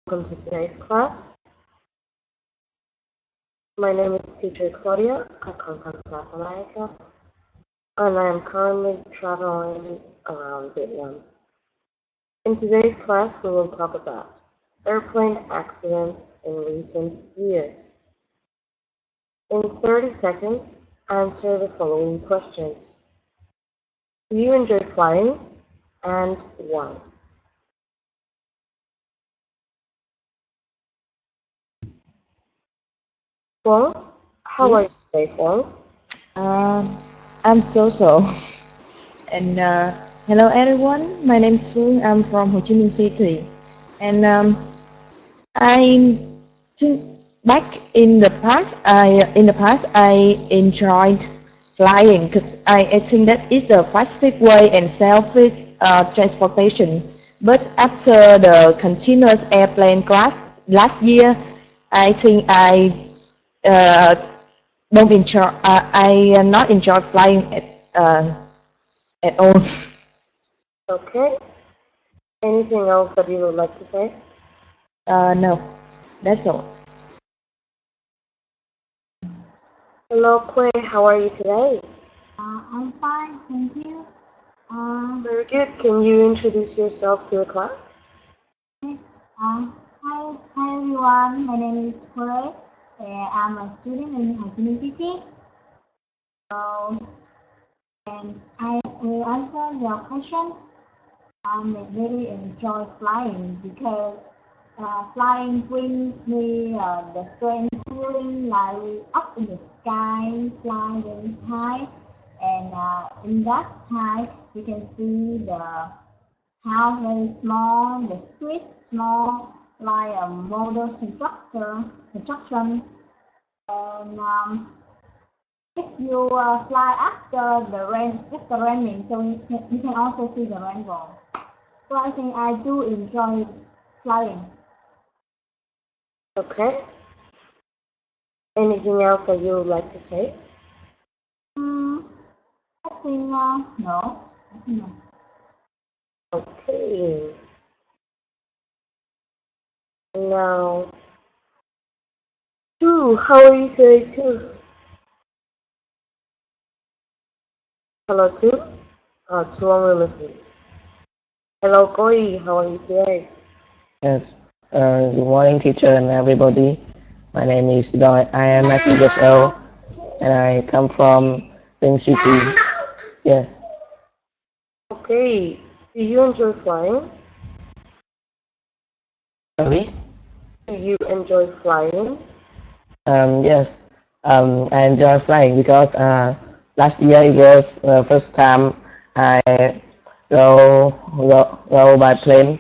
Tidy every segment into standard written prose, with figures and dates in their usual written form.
welcome to today's class. My name is Teacher Claudia. I come from South America, and I am currently traveling around Vietnam. In today's class, we will talk about airplane accidents in recent years. In 30 seconds, answer the following questions. Do you enjoy flying, and why? Well, how are you Yes, today, Paul? uh, I'm so. And hello everyone, my name is Phương. I'm from Ho Chi Minh City. And I think back in the past I enjoyed flying because I think that is the fastest way and selfish transportation. But after the continuous airplane crash last year, I think I uh, don't enjoy. I not enjoy flying at all. Okay. Anything else that you would like to say? No, that's all. Hello, Quay. How are you today? I'm fine, thank you. Very good. Can you introduce yourself to the class? Hi everyone. My name is Kure. I'm a student in Ho Chi Minh City. So, and I will answer your question. I really enjoy flying because flying brings me the strange feeling like up in the sky, fly very high, and in that high you can see the house very small, the street small, like a model construction. And if you fly after the rain, after raining, so you can also see the rainbow. So I think I do enjoy flying. Okay. Anything else that you would like to say? Hmm, I think no. I think no. Okay. Now, two. How are you today, two? Hello, two. Two only listens. Hello, Koi. How are you today? Yes. Good morning, teacher and everybody. My name is Doi. I am 19 years old, and I come from Pink City. Yes. Okay. Do you enjoy flying? Sorry. Do you enjoy flying? Yes. I enjoy flying because last year it was the first time I go by plane.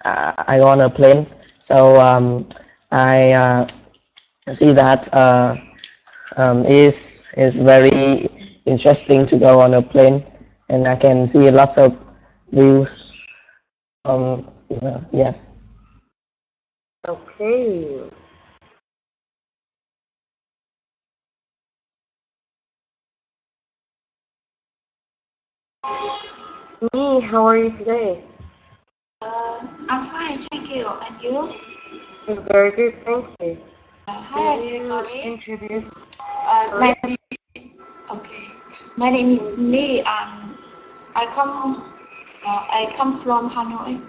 I go on a plane, so I see that is very interesting to go on a plane, and I can see lots of views. Yes. Okay. Me, how are you today? I'm fine, thank you. And you? I'm very good, thank you. Hi Can you everybody. introduce? My Sorry? okay. My name is Lee. I come I come from Hanoi.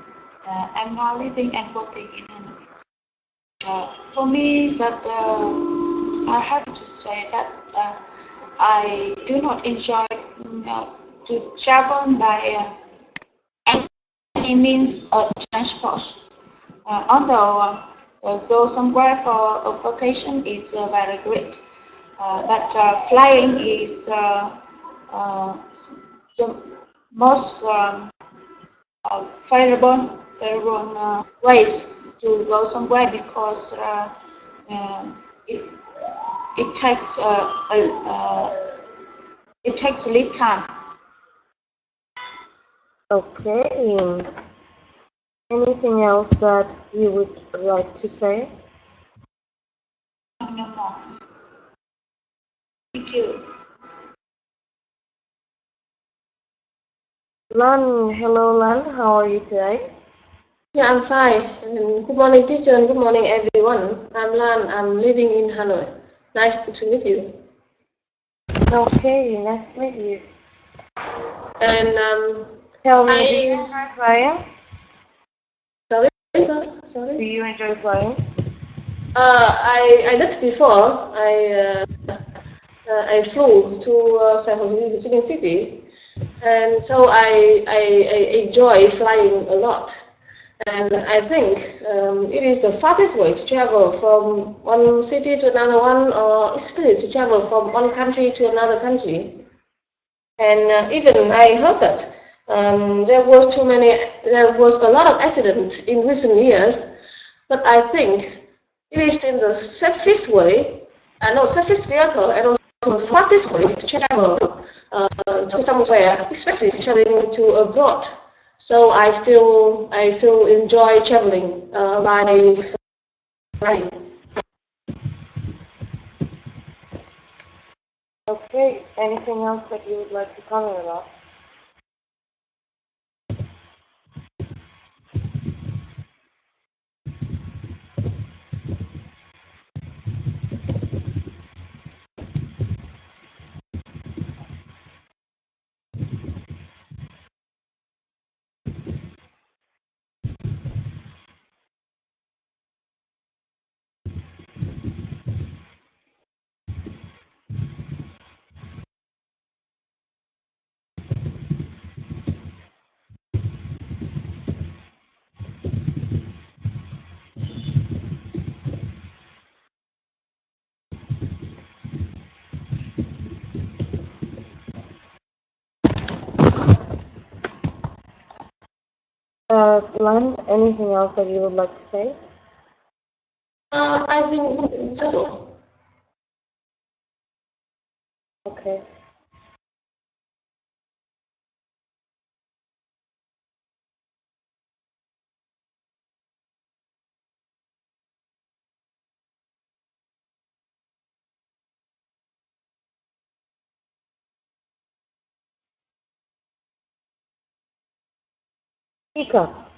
I'm now living and working in Hanoi. For me, that I have to say that I do not enjoy to travel by any means of transport. Although go somewhere for a vacation is very great, but flying is uh, the most favorable ways to go somewhere because uh, it it takes it takes a little time. Okay. Anything else that you would like to say? No more. Thank you. Lan, hello Lan, how are you today? Yeah, I'm fine. Good morning, teacher, and good morning, everyone. I'm Lan. I'm living in Hanoi. Nice to meet you. Okay, nice to meet you. And Tell me, do you I enjoy flying? sorry, Do sorry. you enjoy flying? I did before. I flew to San Jose, Ho Chi Minh City, and so I enjoy flying a lot. And I think it is the fastest way to travel from one city to another one, or especially to travel from one country to another country. And even I heard that there was a lot of accidents in recent years. But I think it is in the safest way, no, safest vehicle, and also the fastest way to travel to somewhere, especially traveling to abroad. So I still enjoy traveling by flying. Okay, anything else that you would like to comment about? Len, anything else that you would like to say? I think that's all. Okay. Speak up.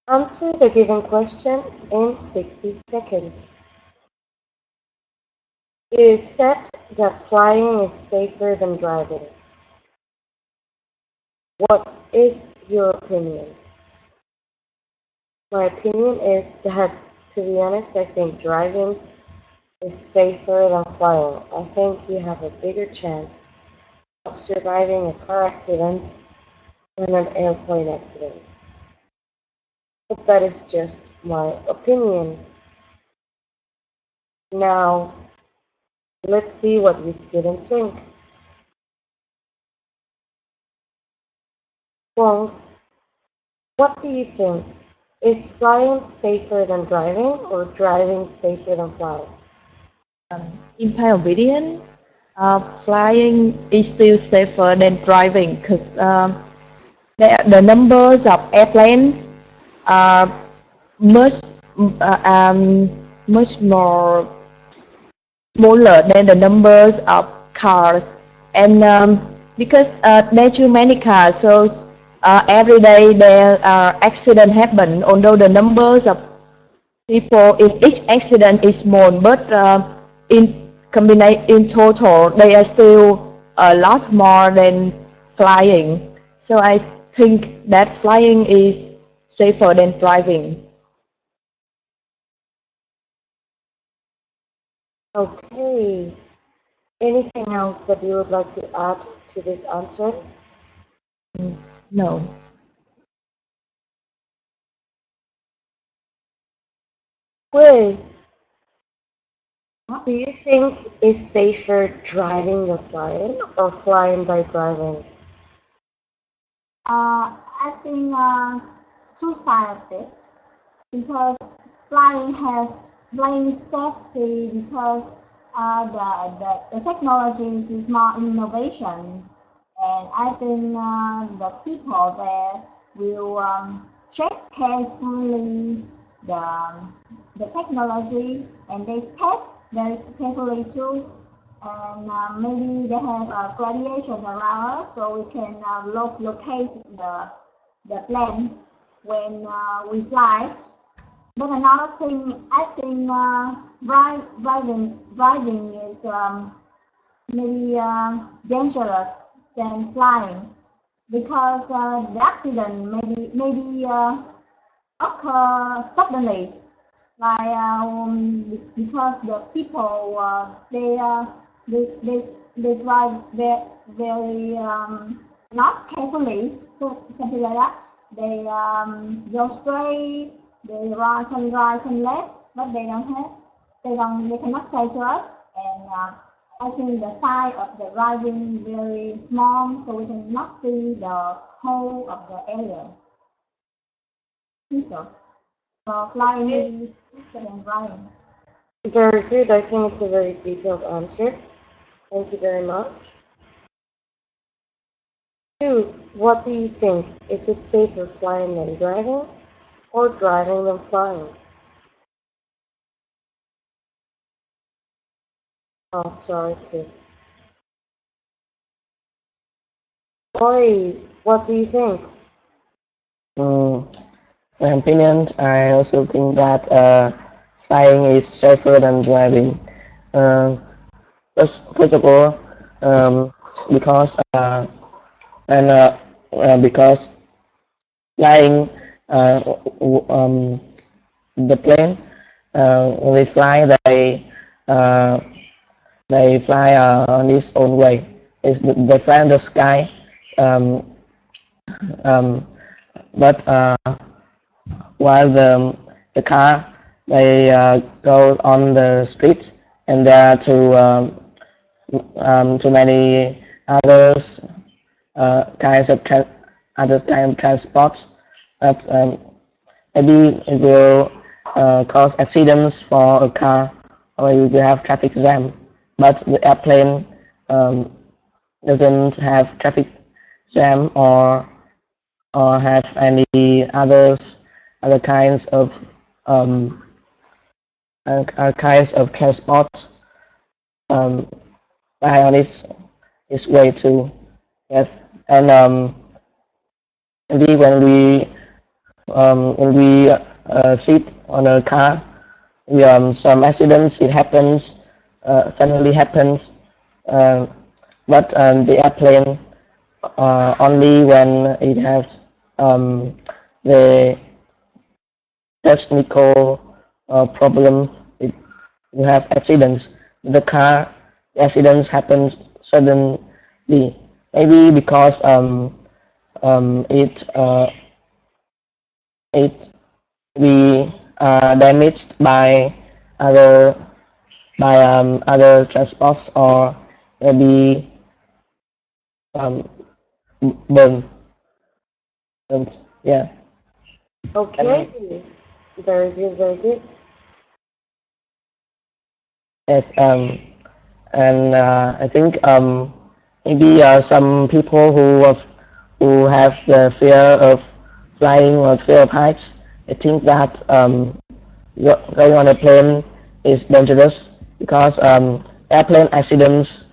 Answer the given question in 60 seconds. It is said that flying is safer than driving. What is your opinion? My opinion is that, to be honest, I think driving is safer than flying. I think you have a bigger chance of surviving a car accident than an airplane accident. But that is just my opinion. Now, let's see what you students think. Wong, what do you think? Is flying safer than driving or driving safer than flying? In my opinion, flying is still safer than driving because the numbers of airplanes are much uh, um, much more smaller than the numbers of cars, and because there are too many cars, so every day there are accidents happen. Although the numbers of people in each accident is small, but in total they are still a lot more than flying. So I think that flying is safer than driving. Okay. Anything else that you would like to add to this answer? No. Wait, do you think it's safer driving than flying or flying by driving? I think two sides of it because flying has flying safety because the technologies is more innovation, and I think the people there will check carefully the the technology and they test very carefully too. And maybe they have radiation around us, so we can locate the plane when we fly. But another thing, I think driving is maybe dangerous than flying because the accident maybe occur suddenly, like because the people they drive very not carefully, so something like that. They go straight, they right and left, but they cannot say to us. And I think the size of the driving very small, so we cannot see the whole of the area. I think so. So flying is faster than driving. Very good. I think it's a very detailed answer. Thank you very much. Two, what do you think? Is it safer flying than driving or driving than flying? Oh, sorry too. Oi, what do you think? My opinion, I also think that flying is safer than driving. Uh, first of all, because and because flying, uh, the plane when they fly, uh, they fly on its own way. They fly in the sky, um, um, but while the car they go on the street, and there are too many others kinds of other kind of transports that maybe it will cause accidents for a car, or you will have traffic jam. But the airplane um, doesn't have traffic jam or have any other kinds of um, transport um, by on its way too. Yes, and maybe when we sit on a car, some accidents it happens suddenly happens, uh, but the airplane only when it has the technical problem. You have accidents. The car accidents happen suddenly. Maybe because it we are damaged by other other transports, or maybe um, burn. Yeah. Okay. Very good, very good. Yes. And I think maybe some people who have the fear of flying or fear of heights, I think that going on a plane is dangerous because airplane accidents,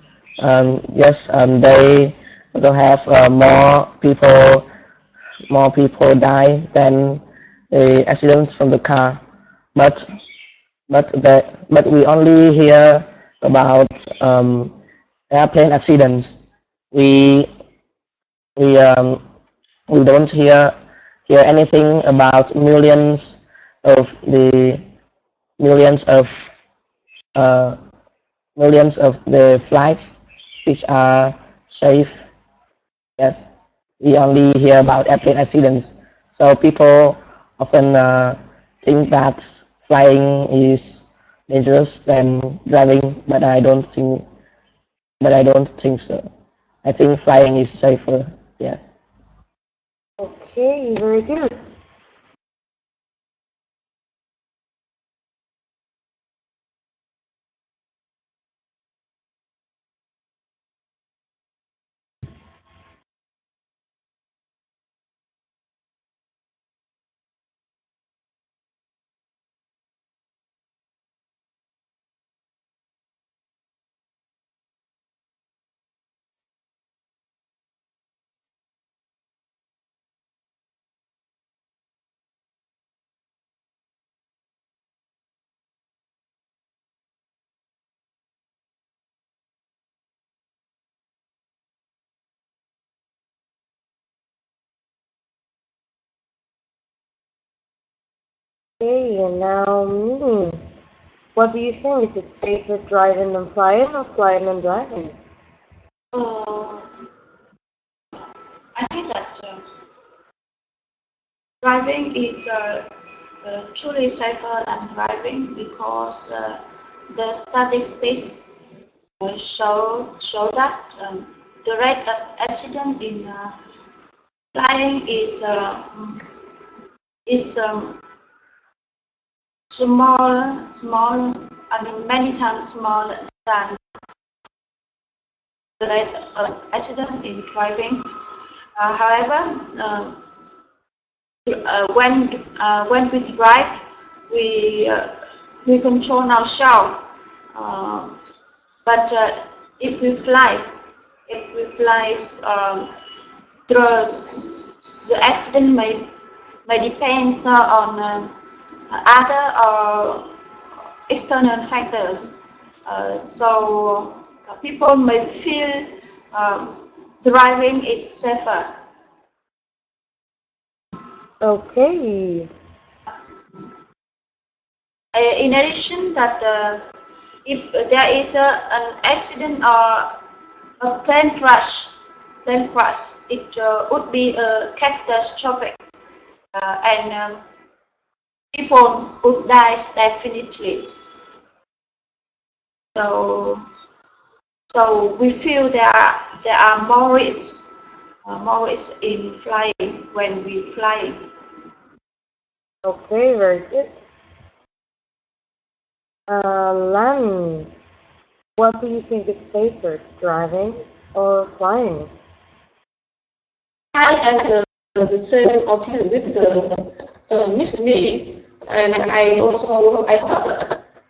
yes, they also have more people die than the accidents from the car. But but we only hear about airplane accidents. We we we don't hear anything about the millions of uh, millions of the flights which are safe. Yes, we only hear about airplane accidents. So people often think that flying is dangerous than driving, but I don't think so. I think flying is safer. Yes. Okay, very good. Okay, and now me. What do you think? Is it safer driving than flying or flying than driving? Uh, I think that driving is truly safer than driving because the statistics show that the rate of accident in flying is smaller. I mean, many times smaller than the rate of accident in driving. However, when we drive, we uh, we control ourselves. Uh, but if we fly, the accident may depend on other or external factors. So people may feel driving is safer. Okay. In addition, that if there is an accident or a plane crash, it would be catastrophic, and people would die definitely. So, so we feel there are more risks in flying when we fly. Okay, very good. Lani, what do you think is safer, driving or flying? I have the same opinion with Miss Lee, and I heard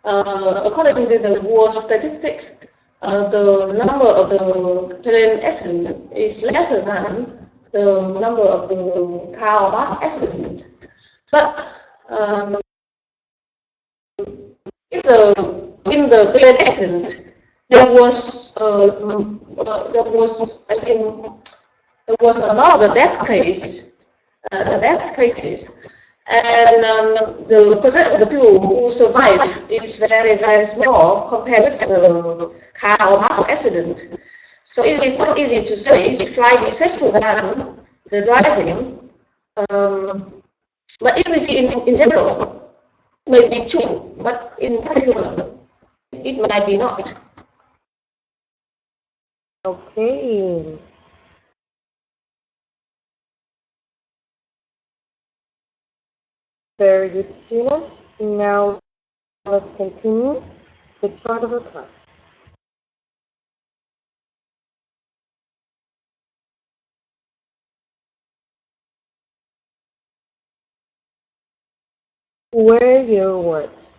according to the world statistics, the number of the plane accident is lesser than the number of the car or bus accident. But in the plane accident, there was I think there was a lot of death cases, and the percent of the people who survived is very, very small compared with the car or bus accident. So it is not easy to say if flying is safer than the driving. But if we see in general, maybe true, but in particular, it might be not. Okay. Very good, students. Now let's continue with part of the class. Where are your words?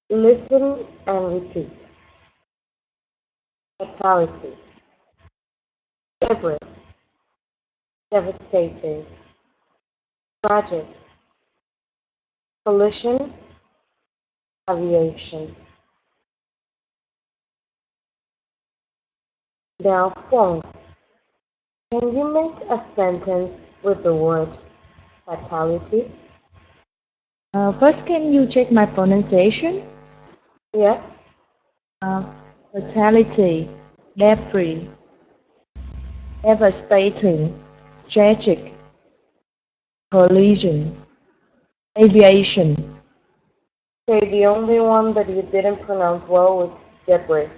Listen and repeat. Fatality. Debris. Devastating. Tragic. Collision. Aviation. Now, Fong, can you make a sentence with the word fatality? First, can you check my pronunciation? Yes. Fatality, debris, devastating, tragic, collision, aviation. Okay, the only one that you didn't pronounce well was debris,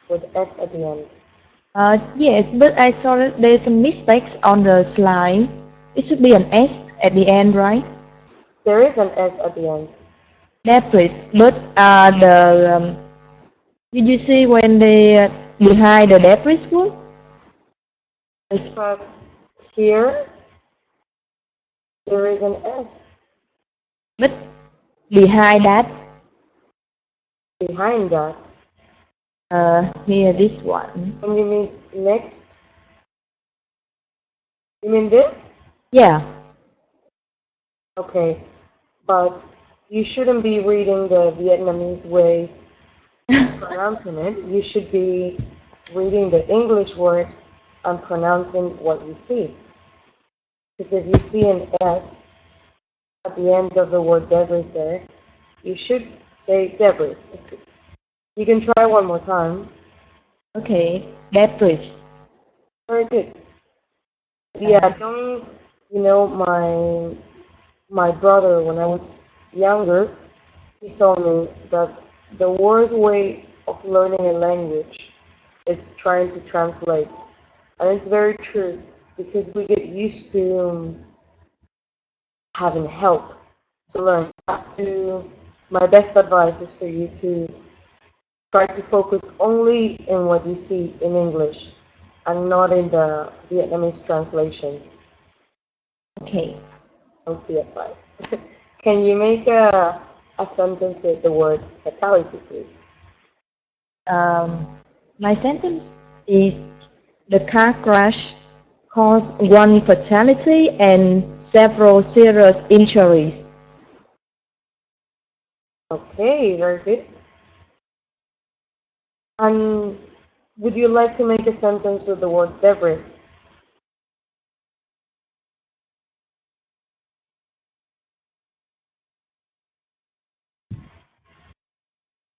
with S at the end. Yes, but I saw that there's some mistakes on the slide. It should be an S at the end, right? There is an S at the end. Debris, but did you see when they behind the debris one? But here, there is an S. But behind that, Behind that. here this one. And you mean next? You mean this? Yeah. Okay, but you shouldn't be reading the Vietnamese way of pronouncing it. You should be reading the English word and pronouncing what you see. Because if you see an S at the end of the word debris there, you should say debris. You can try one more time. Okay, debris. Very good. Yeah, don't, you know, my brother, when I was younger, he told me that the worst way of learning a language is trying to translate. And it's very true because we get used to having help to learn. My best advice is for you to try to focus only in what you see in English and not in the Vietnamese translations. Okay. Don't be advice. Can you make a sentence with the word fatality, please? My sentence is the car crash caused one fatality and several serious injuries. Okay, very good. And would you like to make a sentence with the word debris?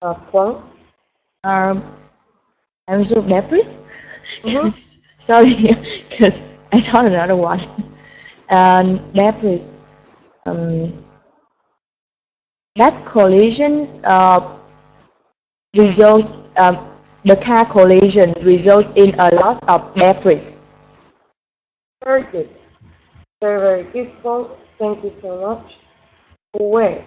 Phuong? I'm so debris. Mhm. Sorry, because I thought another one. Debris. That collisions results. The car collision results in a loss of debris. Very good. Very, very good, Phuong. Thank you so much. Where?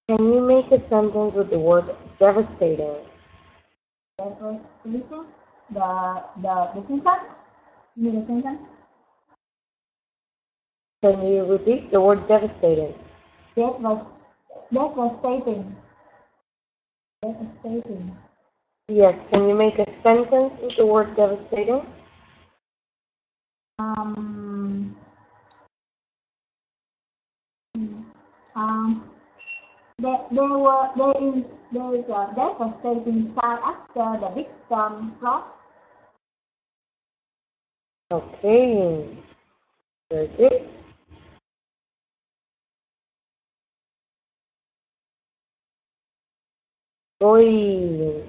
Can you make a sentence with the word devastating? Devastation. The sentence. You mean the sentence? Can you repeat the word devastating? That was devastating. Devastating. Yes, can you make a sentence with the word devastating? Um. Um. There is a devastating sight after the big storm crossed. Okay, very good. Boy,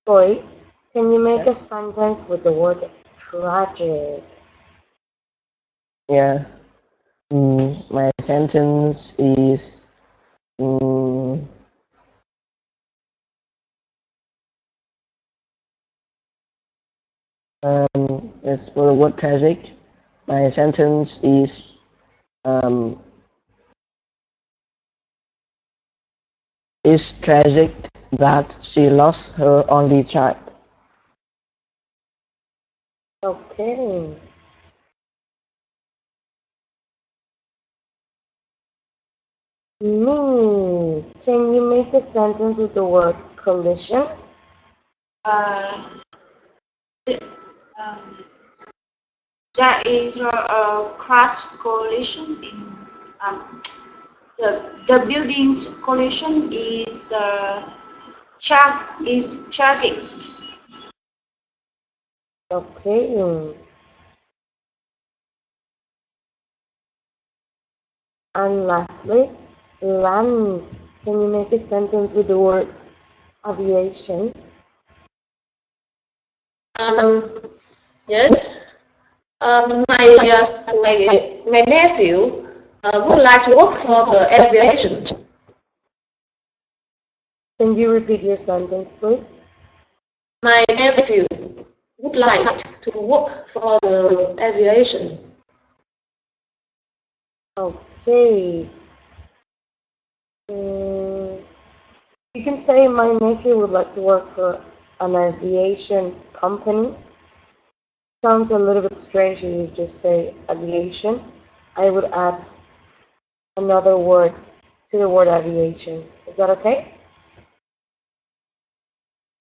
boy, can you make a sentence with the word tragic? Yes. My sentence is mm, as for the word tragic. My sentence is it's tragic that she lost her only child. Okay. Me, can you make a sentence with the word collision? The, um, there is a crash collision in the building's collision is tragic. Okay. And lastly, Lan, can you make a sentence with the word aviation? Yes. My nephew would like to work for the aviation. Can you repeat your sentence, please? My nephew would like to work for the aviation. Okay. You can say my nephew would like to work for an aviation company. Sounds a little bit strange if you just say aviation. I would add another word to the word aviation. Is that okay?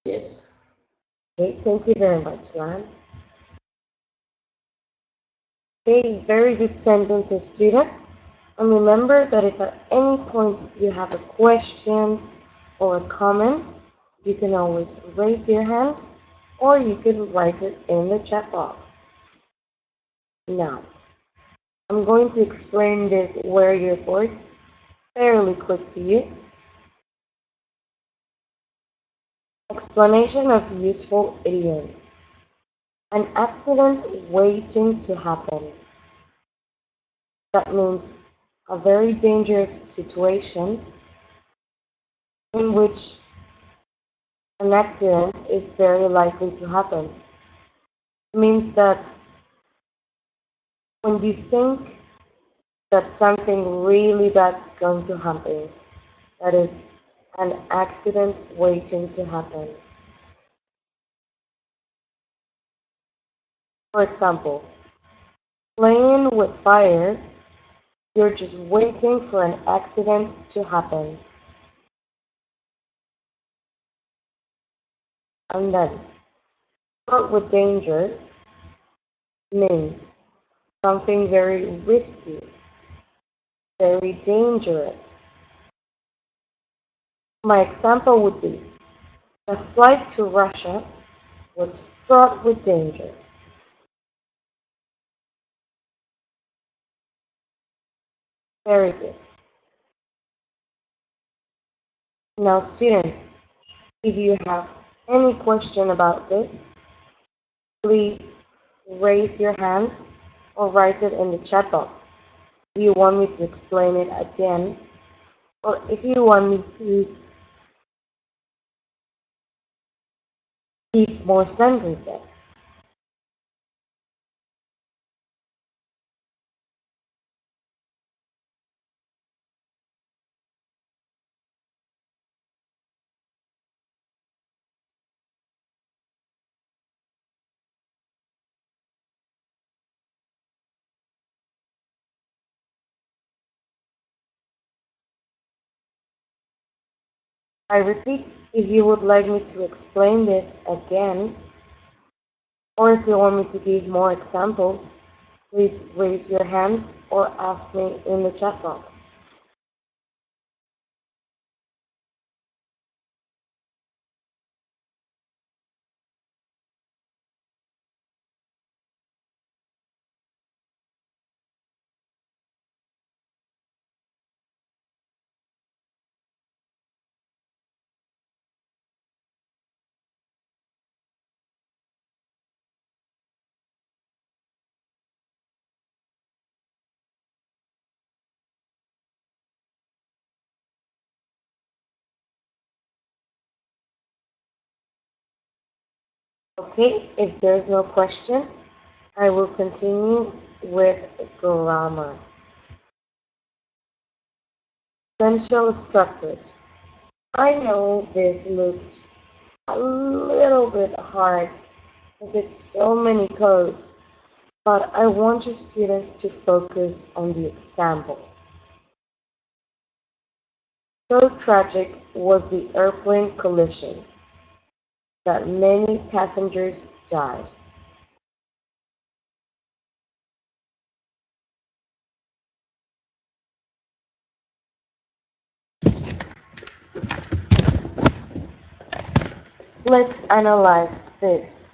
Yes. Okay, thank you very much, Lan. Okay, very good sentences, students. And remember that if at any point you have a question or a comment, you can always raise your hand or you can write it in the chat box. Now, I'm going to explain this where your words fairly quick to you. Explanation of useful idioms. An accident waiting to happen. That means a very dangerous situation in which an accident is very likely to happen. It means that when you think that something really bad is going to happen, that is an accident waiting to happen. For example, playing with fire, you're just waiting for an accident to happen. And then, fraught with danger means something very risky, very dangerous. My example would be, the flight to Russia was fraught with danger. Very good. Now, students, if you have any question about this, please raise your hand or write it in the chat box. If you want me to explain it again, or if you want me to give more sentences. I repeat, if you would like me to explain this again, or if you want me to give more examples, please raise your hand or ask me in the chat box. Okay, if there's no question, I will continue with grammar. Essential structures. I know this looks a little bit hard because it's so many codes, but I want your students to focus on the example. So tragic was the airplane collision that many passengers died. Let's analyze this.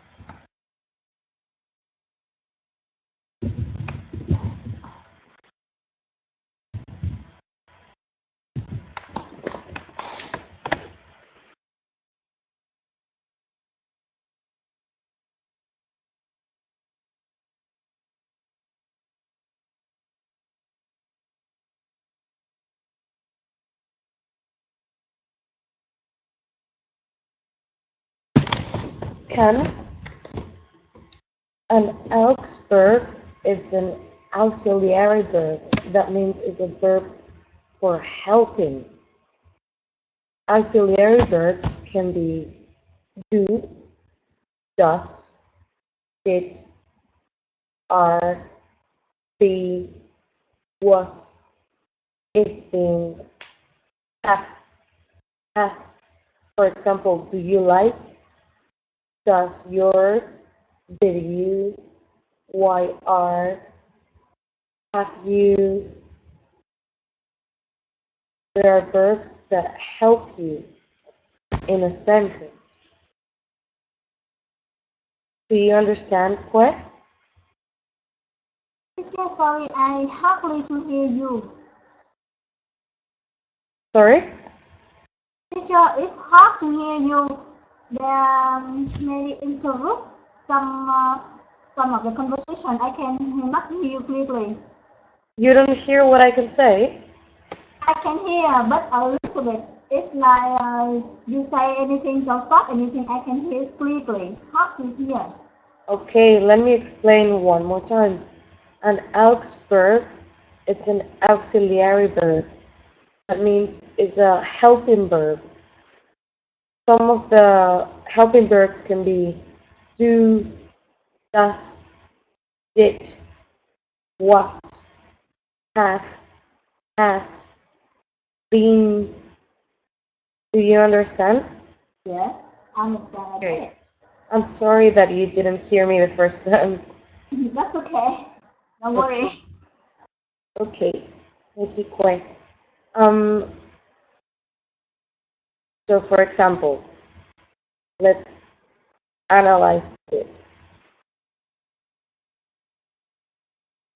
Can an Augsburg is an auxiliary verb. That means it's a verb for helping. Auxiliary verbs can be do, does, did, are, be, was, is being, have, has. For example, do you like, does your, did you, why are, have you. There are verbs that help you in a sentence. Do you understand, Pue? Teacher, sorry, I hardly to hear you. Sorry? Teacher, it's hard to hear you. There may interrupt some of the conversation. I can not hear you clearly. You don't hear what I can say? I can hear, but a little bit. It's like you say anything, don't stop anything. I can hear clearly. Hard to hear. Okay, let me explain one more time. An aux verb, it's an auxiliary verb. That means it's a helping verb. Some of the helping verbs can be do, does, did, was, have, has, been. Do you understand? Yes, I understand. Okay. I'm sorry that you didn't hear me the first time. That's okay. Don't worry. Okay, thank you, Koi. So for example, let's analyze this.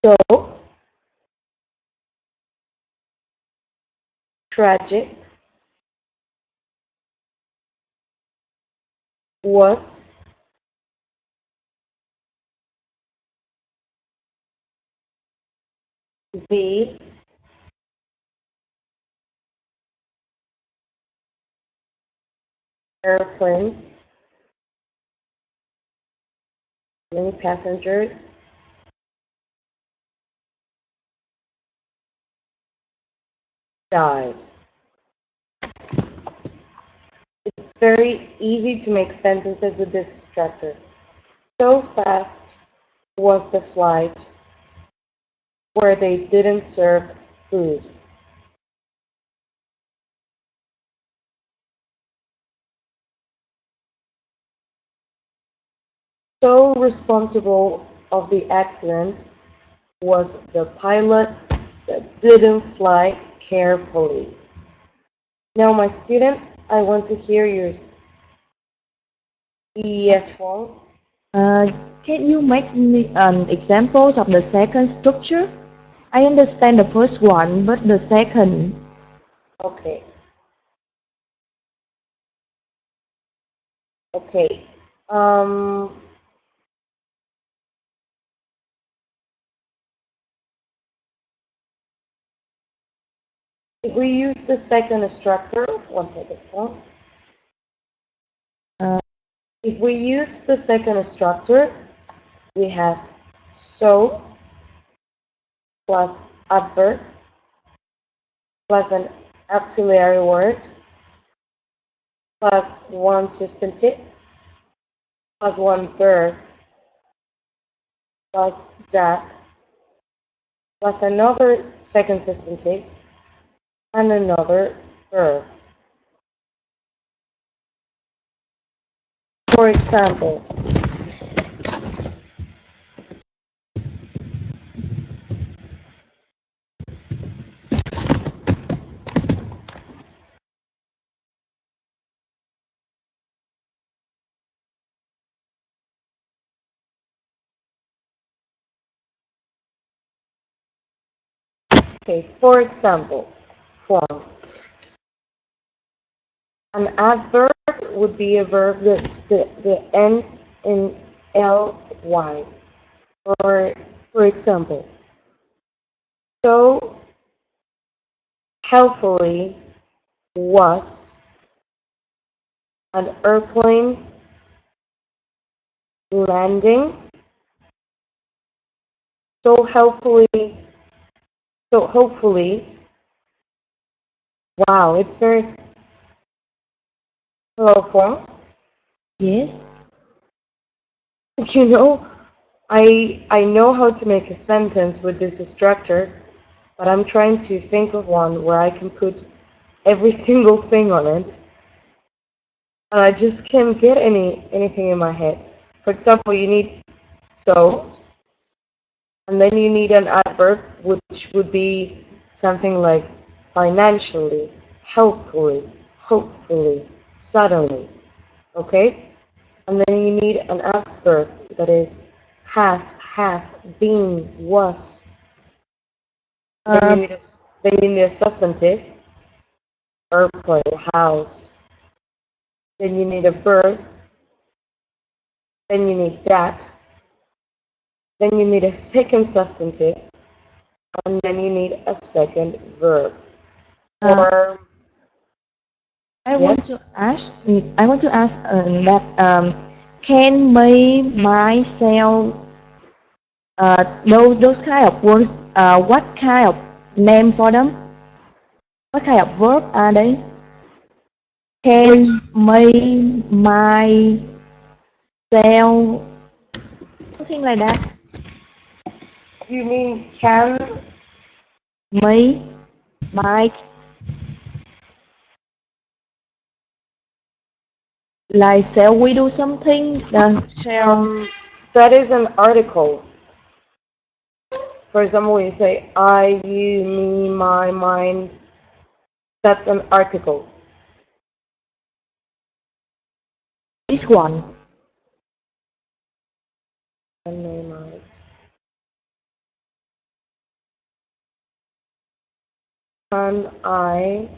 So, tragic was the airplane, many passengers, died. It's very easy to make sentences with this structure. So fast was the flight where they didn't serve food. So responsible of the accident was the pilot that didn't fly carefully. Now, my students, I want to hear your yes form. Can you make me examples of the second structure? I understand the first one, but the second. Okay. Okay. If we use the second structure, one second. If we use the second structure, we have so plus adverb plus an auxiliary word plus one substantive plus one verb plus that plus another second substantive and another verb. For example, form. An adverb would be a verb that ends in ly. For example, so helpfully was an airplane landing. So hopefully, wow, it's very hello form. Yes. You know, I know how to make a sentence with this structure, but I'm trying to think of one where I can put every single thing on it, and I just can't get anything in my head. For example, you need so, and then you need an adverb, which would be something like financially, helpfully, hopefully, suddenly. Okay? And then you need an adverb that is has, have, been, was. Then you Um, need a substantive, airplane, house. Then you need a verb. Then you need that. Then you need a second substantive, and then you need a second verb. uh, Or I yes, want to ask. I want to ask that can me, myself, those kind of words. What kind of name for them? What kind of verb are they? which Can, me, my, self, something like that. you mean can? Me, might, like shall we do something? Shall. That is an article. For example, when you say I, you, me, my, mind, that's an article. This one. And they might. Can I,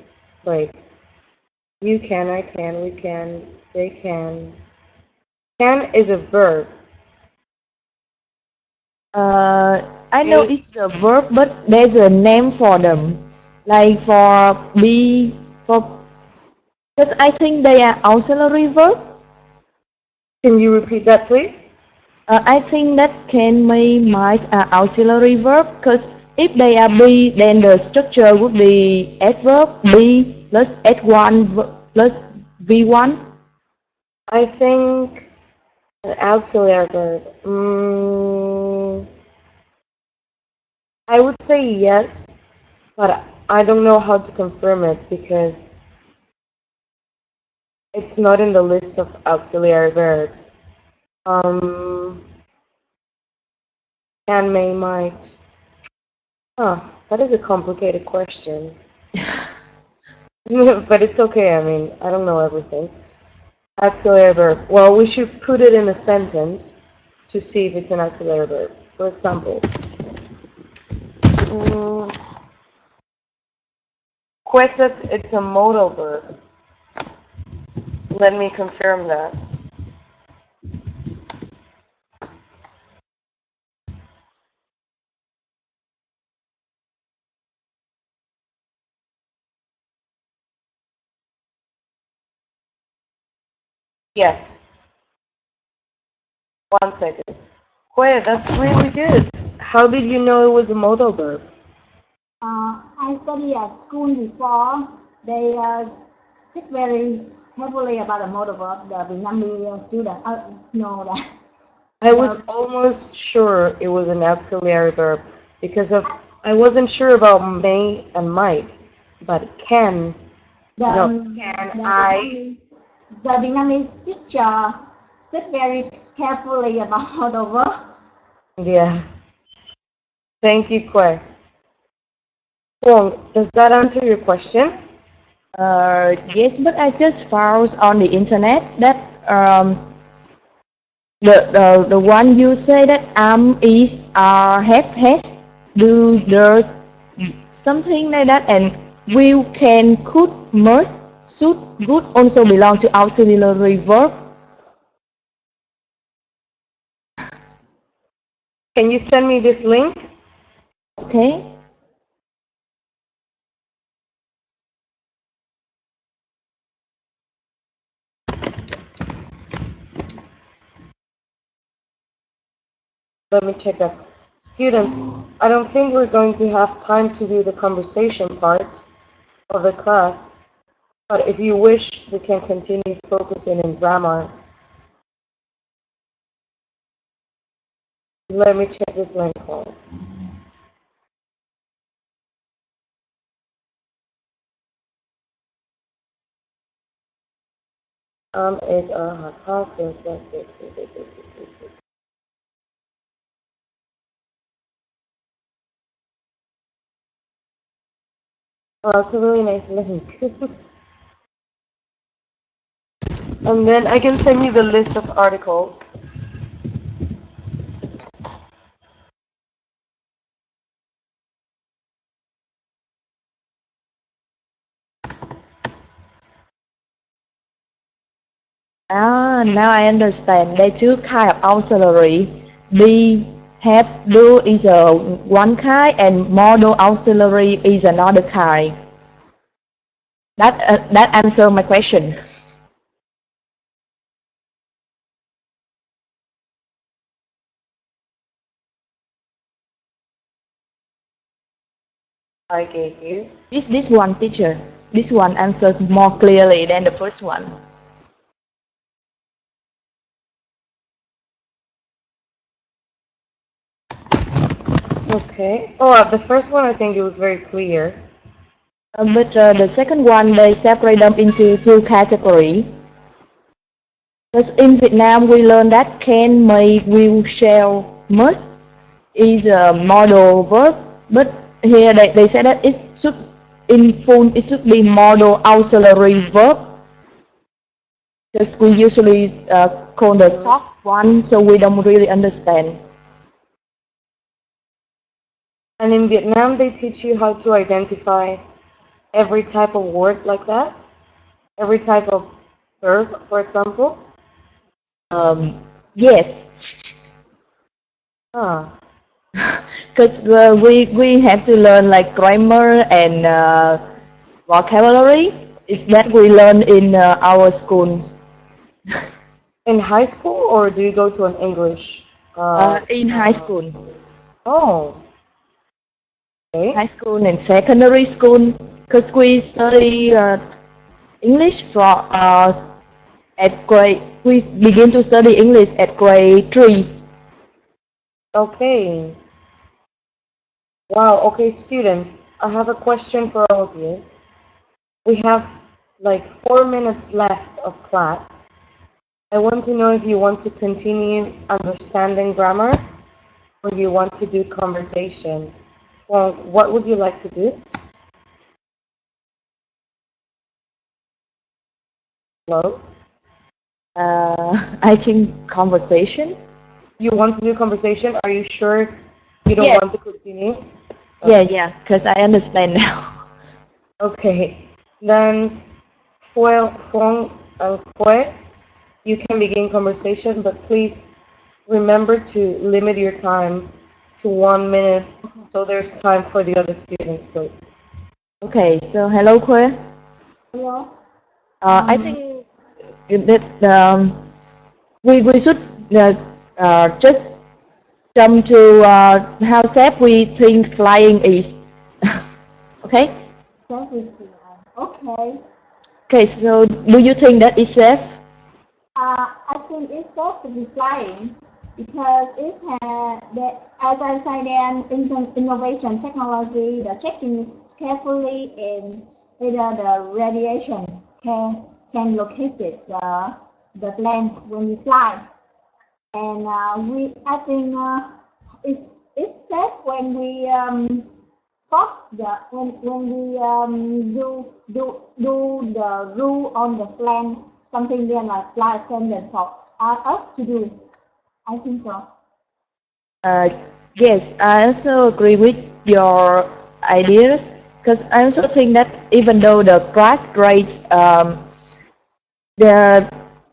like, you can, I can, we can, they can. Can is a verb. I know You, it's a verb, but there's a name for them. Like for be, for, because I think they are auxiliary verb. can you repeat that, please? I think that can, may, might are auxiliary verb because if they are be, then the structure would be adverb be plus S1 plus V1. I think an auxiliary verb. I would say yes, but I don't know how to confirm it because it's not in the list of auxiliary verbs. Um, can, may, might. Huh, that is a complicated question. But it's okay, I mean, I don't know everything. Auxiliary verb. Well, we should put it in a sentence to see if it's an auxiliary verb. For example, says it's a modal verb. Let me confirm that. Yes. 1 second. Wait, that's really good. How did you know it was a modal verb? I studied at school before. They stick very heavily about the modal verb. The Vietnamese student know that. I was almost sure it was an auxiliary verb because of I wasn't sure about may and might, but can. Can I? The Vietnamese teacher stick very carefully about modal verb. Yeah. Thank you, Quay. Well, does that answer your question? Yes, but I just found on the internet that the one you say that is, have, has, do, does, something like that, and will, can, could, must, should, would also belong to auxiliary verb. Can you send me this link? Okay. Let me check that. Student, I don't think we're going to have time to do the conversation part of the class, but if you wish, we can continue focusing in grammar. Let me check this link out. Is a hot hot feels best. Oh, it's a really nice link. And then I can send you the list of articles. Ah, now I understand. There are two kind of auxiliary. Be have do is a one kind and model auxiliary is another kind. That answer my question. I get you. This one teacher. This one answered more clearly than the first one. Okay. Oh, the first one I think it was very clear. But the second one they separate them into two categories. Because in Vietnam we learn that can, may, will, shall, must is a modal verb, but here they say that it should in full it should be modal auxiliary verb. Because we usually call the soft one, so we don't really understand. And in Vietnam, they teach you how to identify every type of word like that? Every type of verb, for example? Yes, Ah, because we have to learn like grammar and vocabulary. Is that we learn in our schools. in high school, or do you go to an English? In high school. Oh, okay. High school and secondary school, because we study English for at grade. We begin to study English at grade 3. Okay. Wow, okay, students, I have a question for all of you. We have like 4 minutes left of class. I want to know if you want to continue understanding grammar or you want to do conversation. Well, what would you like to do? Hello? I think conversation. You want to do conversation? Are you sure you don't Yes. want to continue? Yeah, because I understand now. Okay. Then, Fong and Kue, you can begin conversation, but please remember to limit your time to 1 minute so there's time for the other students, please. Okay, so hello, Kue. Hello. I think that we should just jump to how safe we think flying is. Okay? Okay. Okay, so do you think that is safe? I think it's safe to be flying because it has that, as I said, an innovation technology, the checking carefully and whether the radiation can locate the plane when we fly. And I think it's safe when we force when we do the rule on the plane, something like flight attendant force us to do. I think so. Yes, I also agree with your ideas because I also think that even though the crash rates the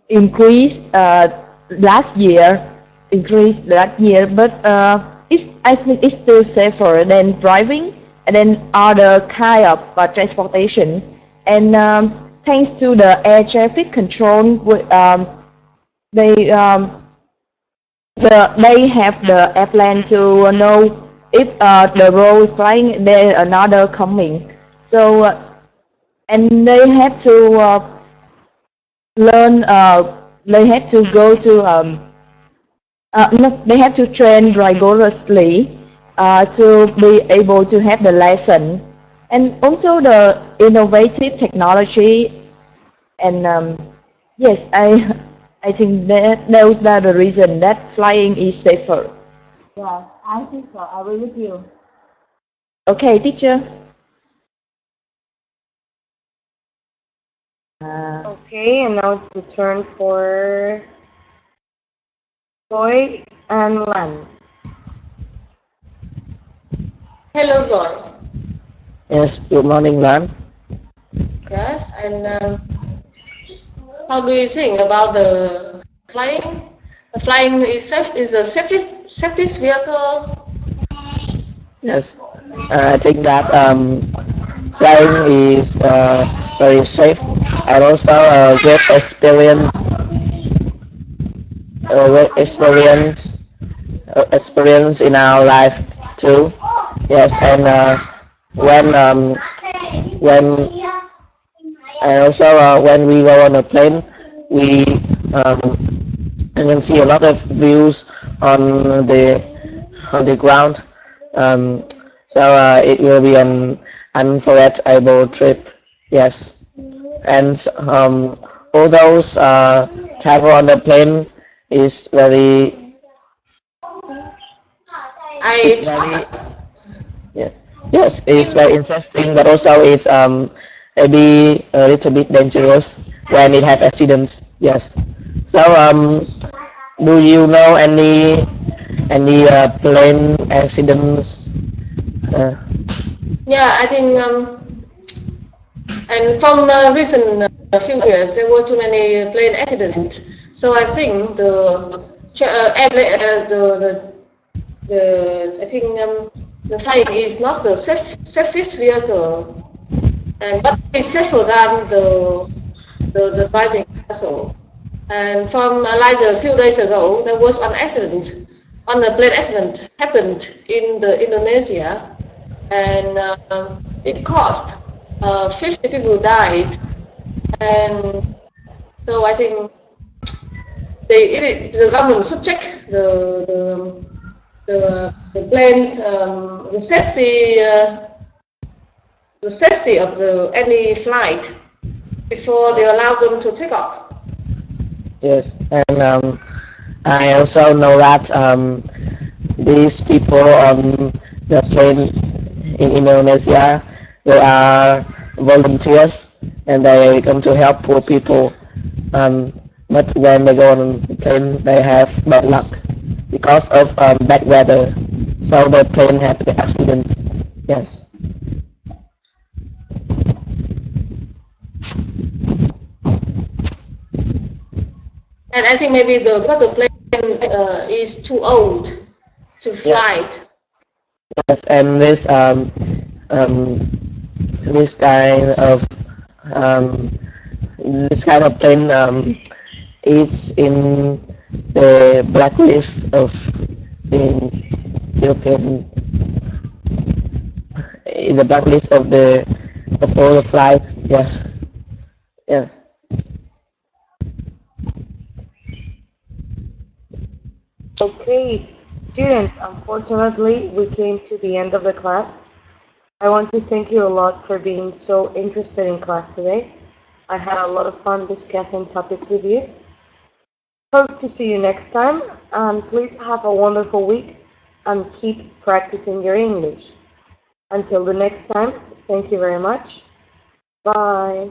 increased last year, but I think it's still safer than driving and then other kind of transportation. And thanks to the air traffic control, they they have the airplane to know if the road is flying there another coming. So and they have to learn. They have to go to no, they have to train rigorously to be able to have the lesson, and also the innovative technology. And yes, I think that those are the reason that flying is safer. Yes, I think so. I agree with you. Okay, teacher. Okay, and now it's the turn for Joy and Lan. Hello, Zoe. Yes, good morning, Lan. Yes, and How do you think about the flying? The flying is the safest vehicle. Yes, I think that flying is very safe and also a great experience, experience in our life too. Yes, and when and also when we go on a plane, we can see a lot of views on the ground. Um, so it will be an unforgettable trip. Yes, and all those travel on the plane is very I it's very yeah, yes, it's very interesting, but also it's maybe a little bit dangerous when it have accidents. Yes. So do you know any plane accidents? Uh, yeah, I think and from recent few years there were too many plane accidents. So I think airplane, the I think the flying is not the safest vehicle, and but it's safer than the driving also. And from like a few days ago, there was an accident, on a plane accident happened in the Indonesia, and it caused 50 people died, and so I think the government should check the planes the safety of any flight before they allow them to take off. yes, and I also know that these people on the plane in Indonesia, they are volunteers and they come to help poor people. Um, but when they go on the plane, they have bad luck because of bad weather. So the plane had the accidents. Yes. And I think maybe the plane is too old to fly. Yes, and this kind of um, this kind of plane it's the blacklist of the European in the blacklist of all the flights. Yes, yes. Okay, students, unfortunately, we came to the end of the class. I want to thank you a lot for being so interested in class today. I had a lot of fun discussing topics with you. Hope to see you next time, and please have a wonderful week and keep practicing your English. Until the next time, thank you very much. Bye.